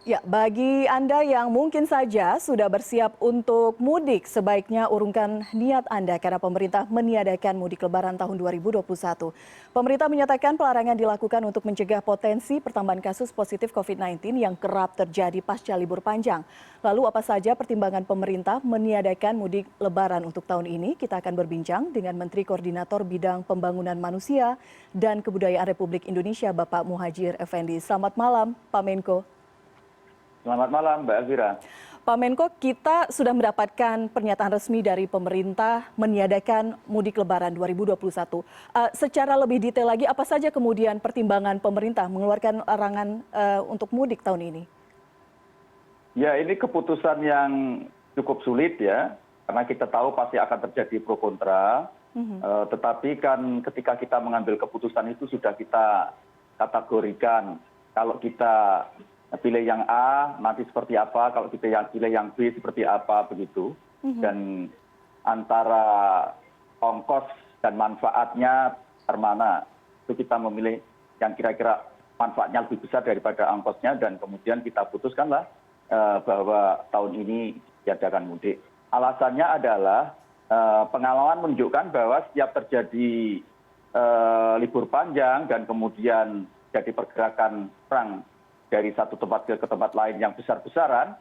Ya, bagi Anda yang mungkin saja sudah bersiap untuk mudik, sebaiknya urungkan niat Anda karena pemerintah meniadakan mudik lebaran tahun 2021. Pemerintah menyatakan pelarangan dilakukan untuk mencegah potensi pertambahan kasus positif COVID-19 yang kerap terjadi pasca libur panjang. Lalu apa saja pertimbangan pemerintah meniadakan mudik lebaran untuk tahun ini? Kita akan berbincang dengan Menteri Koordinator Bidang Pembangunan Manusia dan Kebudayaan Republik Indonesia, Bapak Muhadjir Effendi. Selamat malam, Pak Menko. Selamat malam, Mbak Elvira. Pak Menko, kita sudah mendapatkan pernyataan resmi dari pemerintah meniadakan mudik lebaran 2021. Secara lebih detail lagi, apa saja kemudian pertimbangan pemerintah mengeluarkan larangan untuk mudik tahun ini? Ya, ini keputusan yang cukup sulit ya, karena kita tahu pasti akan terjadi pro kontra. Tetapi kan ketika kita mengambil keputusan itu sudah kita kategorikan. Kalau kita pilih yang A, nanti seperti apa, kalau kita pilih yang B, seperti apa, begitu. Dan antara ongkos dan manfaatnya termana, itu kita memilih yang kira-kira manfaatnya lebih besar daripada ongkosnya, dan kemudian kita putuskanlah bahwa tahun ini diadakan mudik. Alasannya adalah pengalaman menunjukkan bahwa setiap terjadi libur panjang dan kemudian jadi pergerakan orang dari satu tempat ke tempat lain yang besar-besaran,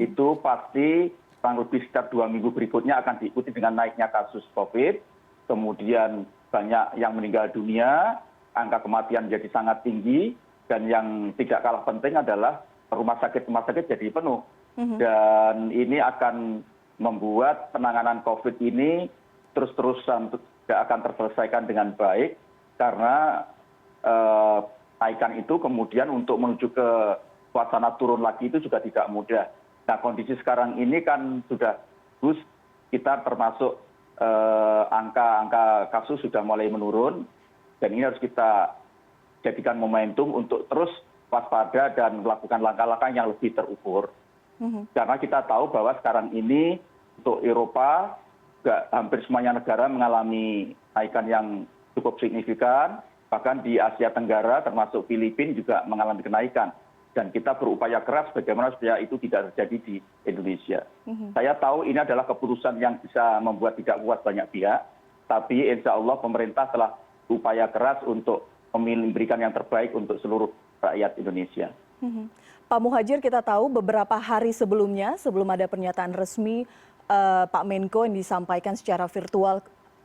itu pasti kurang lebih sekitar 2 minggu berikutnya akan diikuti dengan naiknya kasus COVID, kemudian banyak yang meninggal dunia, angka kematian jadi sangat tinggi, dan yang tidak kalah penting adalah rumah sakit jadi penuh. Dan ini akan membuat penanganan COVID ini terus-terusan tidak akan terselesaikan dengan baik, karena naikan itu kemudian untuk menuju ke suasana turun lagi itu juga tidak mudah. Nah, kondisi sekarang ini kan sudah bagus, kita termasuk angka kasus sudah mulai menurun, dan ini harus kita jadikan momentum untuk terus waspada dan melakukan langkah-langkah yang lebih terukur. Karena kita tahu bahwa sekarang ini untuk Eropa, hampir semuanya negara mengalami naikan yang cukup signifikan. Bahkan di Asia Tenggara termasuk Filipina juga mengalami kenaikan, dan kita berupaya keras bagaimana supaya itu tidak terjadi di Indonesia. Saya tahu ini adalah keputusan yang bisa membuat tidak puas banyak pihak, tapi insya Allah pemerintah telah berupaya keras untuk memberikan yang terbaik untuk seluruh rakyat Indonesia. Pak Muhadjir, kita tahu beberapa hari sebelumnya, sebelum ada pernyataan resmi Pak Menko yang disampaikan secara virtual,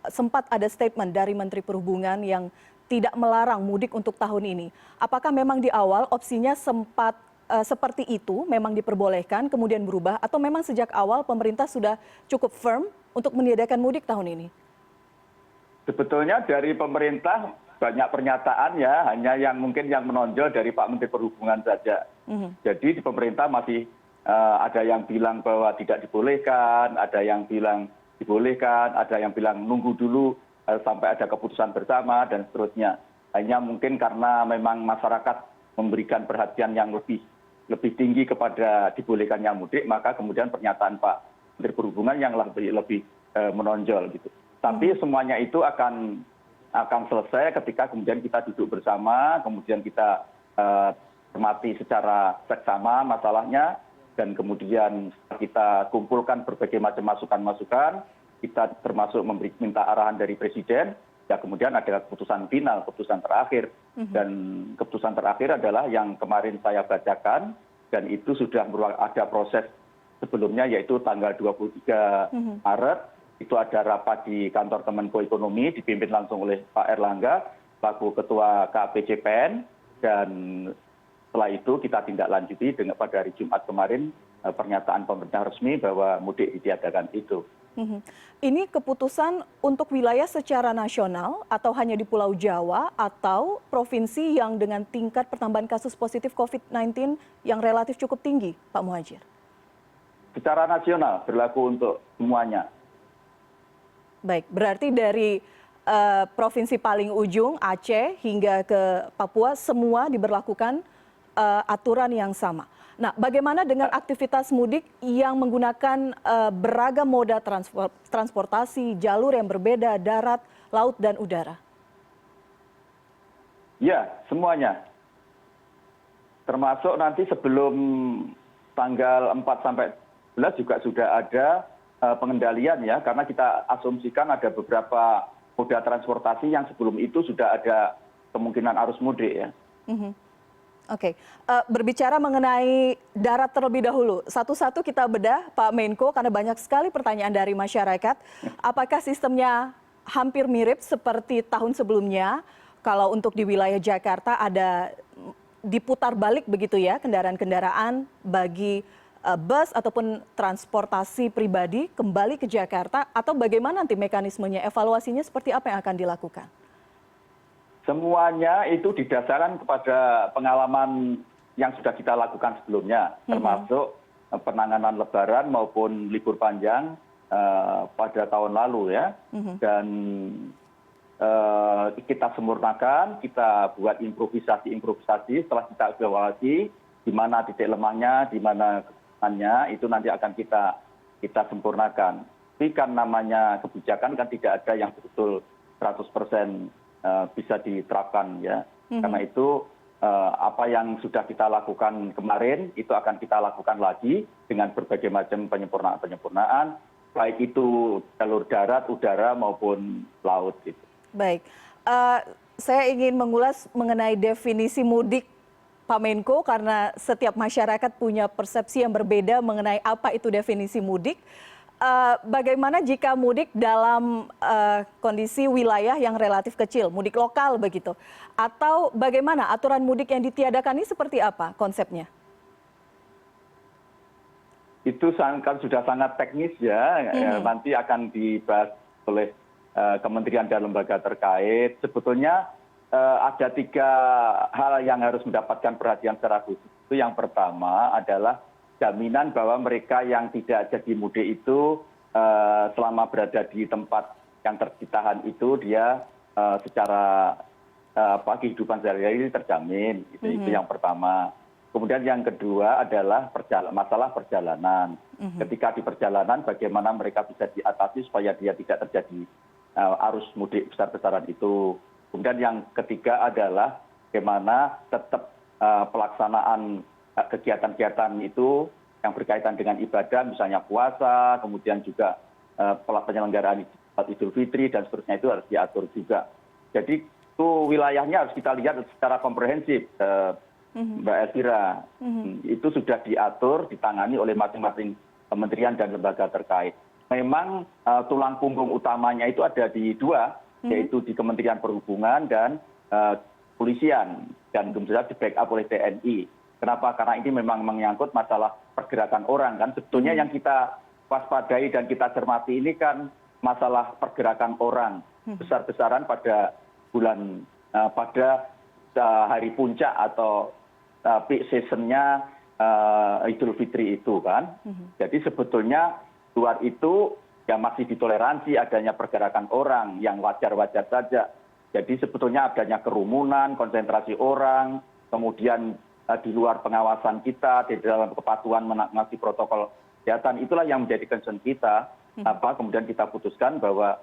sempat ada statement dari Menteri Perhubungan yang tidak melarang mudik untuk tahun ini. Apakah memang di awal opsinya sempat seperti itu, memang diperbolehkan, kemudian berubah, atau memang sejak awal pemerintah sudah cukup firm untuk meniadakan mudik tahun ini? Sebetulnya dari pemerintah banyak pernyataan ya, hanya yang mungkin yang menonjol dari Pak Menteri Perhubungan saja. Jadi di pemerintah masih ada yang bilang bahwa tidak dibolehkan, ada yang bilang dibolehkan, ada yang bilang nunggu dulu sampai ada keputusan bersama dan seterusnya. Hanya mungkin karena memang masyarakat memberikan perhatian yang lebih tinggi kepada dibolehkannya mudik, maka kemudian pernyataan Pak Menteri Perhubungan yang lebih menonjol gitu. Tapi semuanya itu akan selesai ketika kemudian kita duduk bersama, kemudian kita cermati secara seksama masalahnya, dan kemudian kita kumpulkan berbagai macam masukan-masukan. Kita termasuk minta arahan dari Presiden, ya kemudian ada keputusan final, keputusan terakhir. Dan keputusan terakhir adalah yang kemarin saya bacakan, dan itu sudah ada proses sebelumnya, yaitu tanggal 23 Maret, itu ada rapat di kantor Kemenko Ekonomi, dipimpin langsung oleh Pak Erlangga, selaku Ketua KPCPN, dan setelah itu kita tindak lanjuti pada hari Jumat kemarin, pernyataan pemerintah resmi bahwa mudik ditiadakan itu. Ini keputusan untuk wilayah secara nasional atau hanya di Pulau Jawa atau provinsi yang dengan tingkat pertambahan kasus positif COVID-19 yang relatif cukup tinggi, Pak Muhadjir? Secara nasional berlaku untuk semuanya. Baik, berarti dari provinsi paling ujung Aceh hingga ke Papua semua diberlakukan aturan yang sama. Nah, bagaimana dengan aktivitas mudik yang menggunakan beragam moda transportasi, jalur yang berbeda, darat, laut, dan udara? Ya, semuanya. termasuk nanti sebelum tanggal 4 sampai 11 juga sudah ada pengendalian ya, karena kita asumsikan ada beberapa moda transportasi yang sebelum itu sudah ada kemungkinan arus mudik ya. Mhm. Oke, berbicara mengenai darat terlebih dahulu, satu-satu kita bedah Pak Menko karena banyak sekali pertanyaan dari masyarakat. Apakah sistemnya hampir mirip seperti tahun sebelumnya? Kalau untuk di wilayah Jakarta ada diputar balik begitu ya kendaraan-kendaraan bagi bus ataupun transportasi pribadi kembali ke Jakarta, atau bagaimana nanti mekanismenya, evaluasinya seperti apa yang akan dilakukan? Semuanya itu didasarkan kepada pengalaman yang sudah kita lakukan sebelumnya, termasuk penanganan lebaran maupun libur panjang pada tahun lalu ya. Dan kita sempurnakan, kita buat improvisasi setelah kita evaluasi di mana titik lemahnya, di mana kekurangannya, itu nanti akan kita sempurnakan. Tapi kan namanya kebijakan kan tidak ada yang betul 100% bisa diterapkan ya. Karena itu apa yang sudah kita lakukan kemarin itu akan kita lakukan lagi dengan berbagai macam penyempurnaan, baik itu jalur darat, udara maupun laut gitu. Baik, saya ingin mengulas mengenai definisi mudik Pak Menko karena setiap masyarakat punya persepsi yang berbeda mengenai apa itu definisi mudik. Bagaimana jika mudik dalam kondisi wilayah yang relatif kecil, mudik lokal begitu? Atau bagaimana aturan mudik yang ditiadakan ini seperti apa konsepnya? Itu kan sudah sangat teknis ya, nanti akan dibahas oleh kementerian dan lembaga terkait. Sebetulnya ada 3 hal yang harus mendapatkan perhatian secara khusus. Itu yang pertama adalah jaminan bahwa mereka yang tidak jadi mudik itu selama berada di tempat yang ditahan itu dia secara kehidupan sehari-hari terjamin. Itu yang pertama. Kemudian yang kedua adalah masalah perjalanan. Ketika di perjalanan bagaimana mereka bisa diatasi supaya dia tidak terjadi arus mudik besar-besaran itu. Kemudian yang ketiga adalah bagaimana tetap pelaksanaan kegiatan-kegiatan itu yang berkaitan dengan ibadah, misalnya puasa, kemudian juga penyelenggaraan Idul Fitri dan seterusnya itu harus diatur juga. Jadi itu wilayahnya harus kita lihat secara komprehensif, Mbak Elvira. Itu sudah diatur, ditangani oleh masing-masing kementerian dan lembaga terkait. Memang tulang punggung utamanya itu ada di 2, yaitu di Kementerian Perhubungan dan Kepolisian, dan kemudian di backup oleh TNI. Kenapa? Karena ini memang menyangkut masalah pergerakan orang kan. Sebetulnya yang kita waspadai dan kita cermati ini kan masalah pergerakan orang besar-besaran pada pada hari puncak atau peak seasonnya Idul Fitri itu kan. Jadi sebetulnya luar itu ya masih ditoleransi adanya pergerakan orang yang wajar-wajar saja. Jadi sebetulnya adanya kerumunan, konsentrasi orang, kemudian di luar pengawasan kita, di dalam kepatuhan menaati protokol kesehatan, itulah yang menjadi concern kita. Kemudian kita putuskan bahwa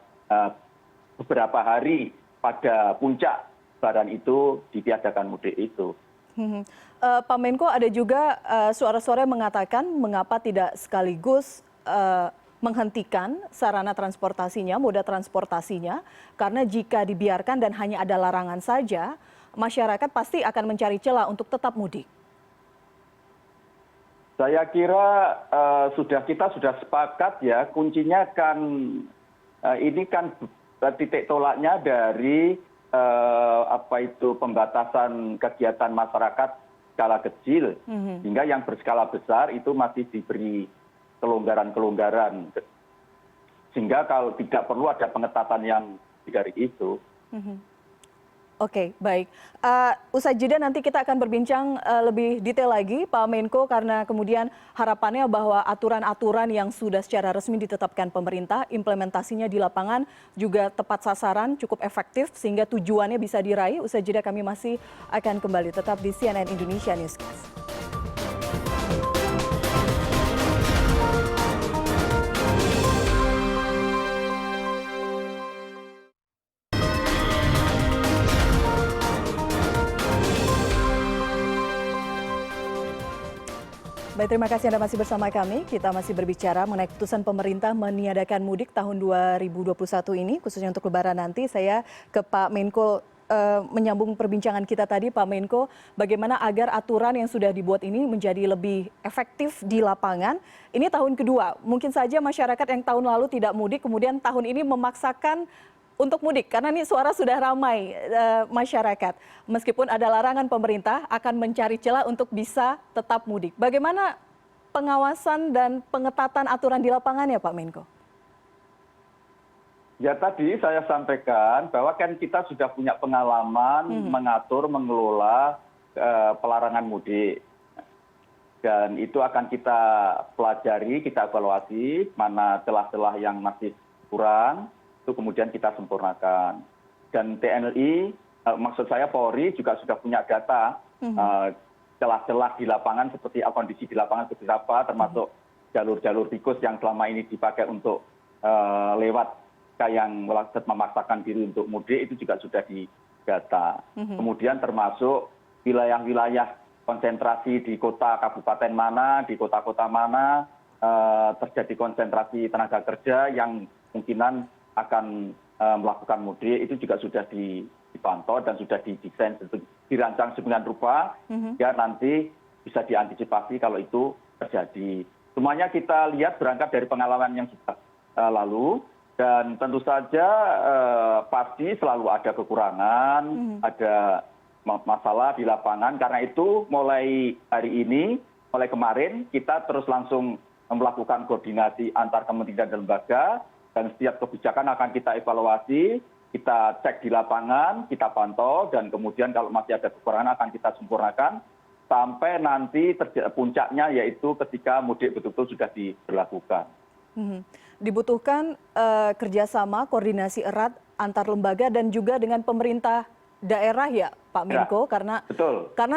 beberapa hari pada puncak lebaran itu ditiadakan mudik itu. Pak Menko, ada juga suara-suara yang mengatakan mengapa tidak sekaligus menghentikan sarana transportasinya, moda transportasinya, karena jika dibiarkan dan hanya ada larangan saja, masyarakat pasti akan mencari celah untuk tetap mudik. Saya kira kita sudah sepakat ya, kuncinya kan ini kan titik tolaknya dari pembatasan kegiatan masyarakat skala kecil, hingga yang berskala besar itu masih diberi kelonggaran-kelonggaran, sehingga kalau tidak perlu ada pengetatan yang dari itu. Oke, baik. Usai jeda nanti kita akan berbincang lebih detail lagi, Pak Menko, karena kemudian harapannya bahwa aturan-aturan yang sudah secara resmi ditetapkan pemerintah, implementasinya di lapangan juga tepat sasaran, cukup efektif, sehingga tujuannya bisa diraih. Usai jeda kami masih akan kembali tetap di CNN Indonesia Newscast. Baik, terima kasih Anda masih bersama kami. Kita masih berbicara mengenai keputusan pemerintah meniadakan mudik tahun 2021 ini, khususnya untuk Lebaran nanti. Saya ke Pak Menko menyambung perbincangan kita tadi, Pak Menko, bagaimana agar aturan yang sudah dibuat ini menjadi lebih efektif di lapangan. Ini tahun kedua, mungkin saja masyarakat yang tahun lalu tidak mudik, kemudian tahun ini memaksakan untuk mudik, karena ini suara sudah ramai masyarakat. Meskipun ada larangan pemerintah, akan mencari celah untuk bisa tetap mudik. Bagaimana pengawasan dan pengetatan aturan di lapangan ya Pak Menko? Ya tadi saya sampaikan bahwa kan kita sudah punya pengalaman mengatur, mengelola pelarangan mudik. Dan itu akan kita pelajari, kita evaluasi, mana celah-celah yang masih kurang, itu kemudian kita sempurnakan. Dan TNI, maksud saya Polri juga sudah punya data celah-celah di lapangan seperti kondisi di lapangan seperti apa, termasuk jalur-jalur tikus yang selama ini dipakai untuk lewat yang memaksakan diri untuk mudik itu juga sudah didata. Kemudian termasuk wilayah-wilayah konsentrasi di kota kabupaten mana, di kota-kota mana terjadi konsentrasi tenaga kerja yang kemungkinan akan melakukan mudik itu juga sudah dipantau dan sudah didesain, dirancang sedemikian rupa ya nanti bisa diantisipasi kalau itu terjadi. Semuanya kita lihat berangkat dari pengalaman yang sudah lalu. Dan tentu saja pasti selalu ada kekurangan, ada masalah di lapangan. Karena itu mulai hari ini, mulai kemarin kita terus langsung melakukan koordinasi antar kementerian dan lembaga. Dan setiap kebijakan akan kita evaluasi, kita cek di lapangan, kita pantau. Dan kemudian kalau masih ada kekurangan akan kita sempurnakan. Sampai nanti puncaknya yaitu ketika mudik betul-betul sudah diberlakukan. Dibutuhkan kerjasama, koordinasi erat antar lembaga dan juga dengan pemerintah daerah ya Pak Menko, karena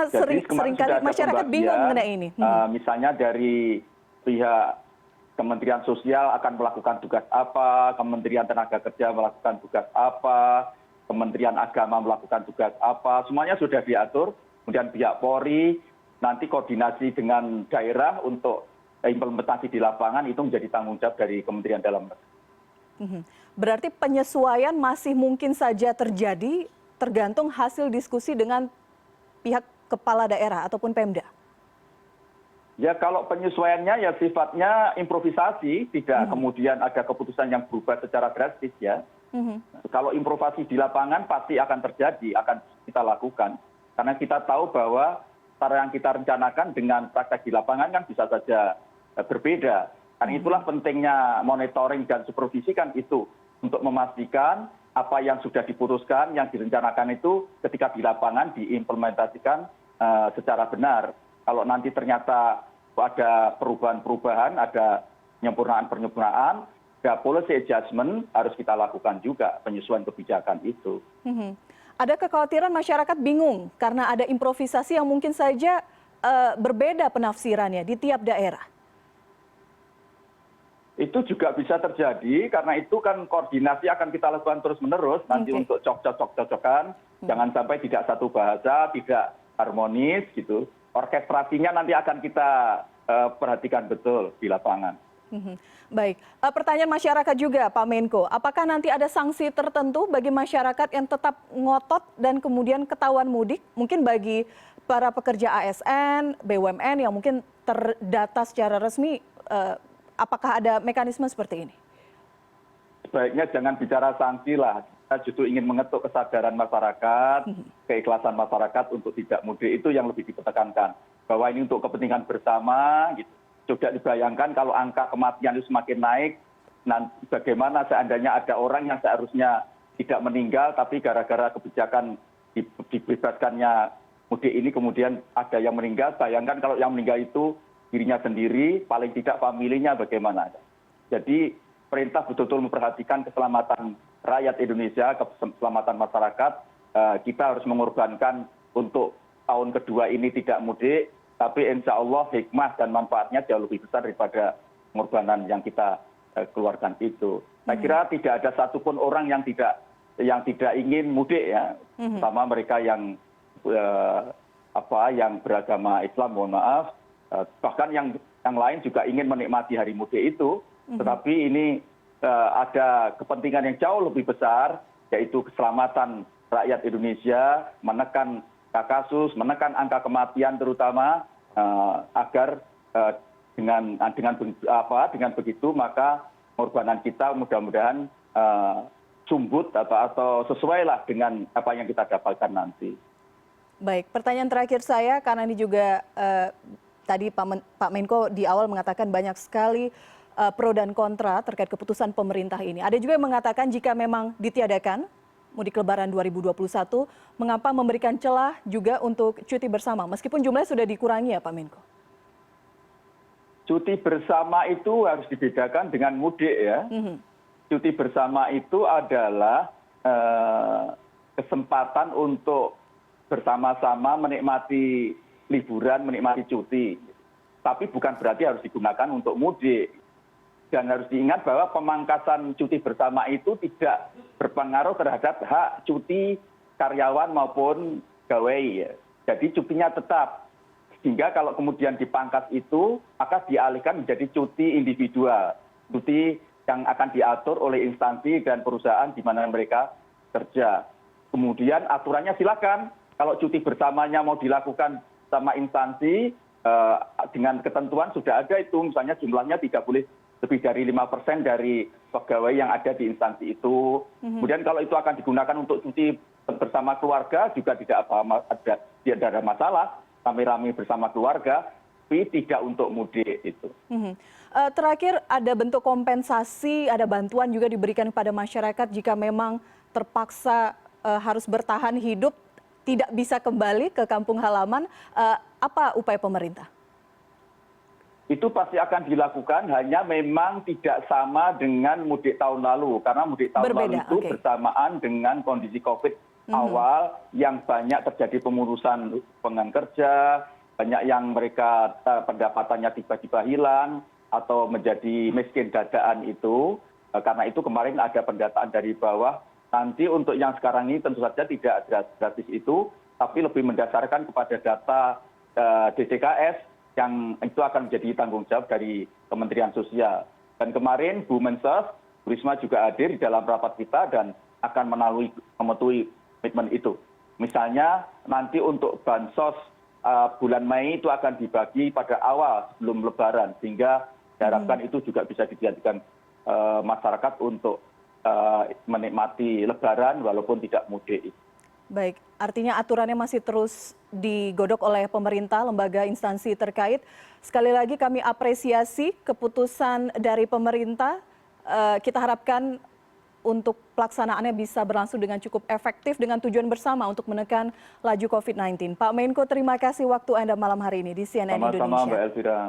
seringkali masyarakat bingung mengenai ini. Misalnya dari pihak Kementerian Sosial akan melakukan tugas apa, Kementerian Tenaga Kerja melakukan tugas apa, Kementerian Agama melakukan tugas apa, semuanya sudah diatur. Kemudian pihak Polri nanti koordinasi dengan daerah untuk implementasi di lapangan itu menjadi tanggung jawab dari Kementerian Dalam Negeri. Berarti penyesuaian masih mungkin saja terjadi tergantung hasil diskusi dengan pihak kepala daerah ataupun Pemda? Ya kalau penyesuaiannya ya sifatnya improvisasi, tidak kemudian ada keputusan yang berubah secara drastis ya. Kalau improvisasi di lapangan pasti akan terjadi, akan kita lakukan. Karena kita tahu bahwa cara yang kita rencanakan dengan praktek di lapangan kan bisa saja berbeda. Karena itulah pentingnya monitoring dan supervisi kan itu untuk memastikan apa yang sudah diputuskan, yang direncanakan itu ketika di lapangan diimplementasikan secara benar. Kalau nanti ternyata ada perubahan-perubahan, ada penyempurnaan-penyempurnaan, ya policy adjustment harus kita lakukan juga penyesuaian kebijakan itu. Ada kekhawatiran masyarakat bingung karena ada improvisasi yang mungkin saja berbeda penafsirannya di tiap daerah. Itu juga bisa terjadi karena itu kan koordinasi akan kita lakukan terus-menerus nanti untuk cocok-cocokan. Jangan sampai tidak satu bahasa, tidak harmonis gitu. Orkestrasinya nanti akan kita perhatikan betul di lapangan. Baik, pertanyaan masyarakat juga Pak Menko, apakah nanti ada sanksi tertentu bagi masyarakat yang tetap ngotot dan kemudian ketahuan mudik? Mungkin bagi para pekerja ASN, BUMN yang mungkin terdata secara resmi, apakah ada mekanisme seperti ini? Sebaiknya jangan bicara sanksi lah. Kita justru ingin mengetuk kesadaran masyarakat, keikhlasan masyarakat untuk tidak mudik itu yang lebih ditekankan. Bahwa ini untuk kepentingan bersama gitu. Coba dibayangkan kalau angka kematian itu semakin naik, nanti bagaimana seandainya ada orang yang seharusnya tidak meninggal, tapi gara-gara kebijakan dibebaskannya mudik ini kemudian ada yang meninggal. Bayangkan kalau yang meninggal itu dirinya sendiri, paling tidak familinya bagaimana. Jadi perintah betul-betul memperhatikan keselamatan rakyat Indonesia, keselamatan masyarakat. Kita harus mengorbankan untuk tahun kedua ini tidak mudik. Tapi insya Allah hikmah dan manfaatnya jauh lebih besar daripada pengorbanan yang kita keluarkan itu. Saya kira tidak ada satupun orang yang tidak ingin mudik ya, terutama mereka yang beragama Islam, mohon maaf, Bahkan yang lain juga ingin menikmati hari mudik itu, tetapi ini ada kepentingan yang jauh lebih besar, yaitu keselamatan rakyat Indonesia, menekan kasus, menekan angka kematian terutama, agar dengan begitu maka pengorbanan kita mudah-mudahan sumbut atau sesuai lah dengan apa yang kita dapatkan nanti. Baik, pertanyaan terakhir saya karena ini juga tadi Pak Menko di awal mengatakan banyak sekali pro dan kontra terkait keputusan pemerintah ini. Ada juga yang mengatakan jika memang ditiadakan mudik lebaran 2021, mengapa memberikan celah juga untuk cuti bersama meskipun jumlahnya sudah dikurangi ya Pak Menko? Cuti bersama itu harus dibedakan dengan mudik ya. Cuti bersama itu adalah kesempatan untuk bersama-sama menikmati liburan, menikmati cuti. Tapi bukan berarti harus digunakan untuk mudik. Dan harus diingat bahwa pemangkasan cuti bersama itu tidak berpengaruh terhadap hak cuti karyawan maupun pegawai. Jadi cutinya tetap. Sehingga kalau kemudian dipangkas itu, maka dialihkan menjadi cuti individual. Cuti yang akan diatur oleh instansi dan perusahaan di mana mereka kerja. Kemudian aturannya silakan. Kalau cuti bersamanya mau dilakukan sama instansi, dengan ketentuan sudah ada itu. Misalnya jumlahnya tidak boleh lebih dari 5% dari pegawai yang ada di instansi itu. Kemudian kalau itu akan digunakan untuk cuti bersama keluarga juga tidak ada masalah, rame-rame bersama keluarga, tapi tidak untuk mudik itu. Terakhir ada bentuk kompensasi, ada bantuan juga diberikan kepada masyarakat jika memang terpaksa harus bertahan hidup, tidak bisa kembali ke kampung halaman, apa upaya pemerintah? Itu pasti akan dilakukan, hanya memang tidak sama dengan mudik tahun lalu. Karena mudik tahun lalu itu bersamaan dengan kondisi COVID awal yang banyak terjadi pengurusan hubungan kerja, banyak yang mereka pendapatannya tiba-tiba hilang atau menjadi miskin dadaan itu. Karena itu kemarin ada pendataan dari bawah. Nanti untuk yang sekarang ini tentu saja tidak gratis itu, tapi lebih mendasarkan kepada data DTKS, yang itu akan menjadi tanggung jawab dari Kementerian Sosial. Dan kemarin Bu Mensos, Bu Risma juga hadir di dalam rapat kita dan akan mematuhi komitmen itu. Misalnya nanti untuk bansos bulan Mei itu akan dibagi pada awal sebelum Lebaran, sehingga diharapkan itu juga bisa dijadikan masyarakat untuk menikmati Lebaran walaupun tidak mudik. Baik, artinya aturannya masih terus digodok oleh pemerintah, lembaga instansi terkait. Sekali lagi kami apresiasi keputusan dari pemerintah. Kita harapkan untuk pelaksanaannya bisa berlangsung dengan cukup efektif dengan tujuan bersama untuk menekan laju COVID-19. Pak Menko, terima kasih waktu Anda malam hari ini di CNN Indonesia. Sama-sama Mbak Elvira.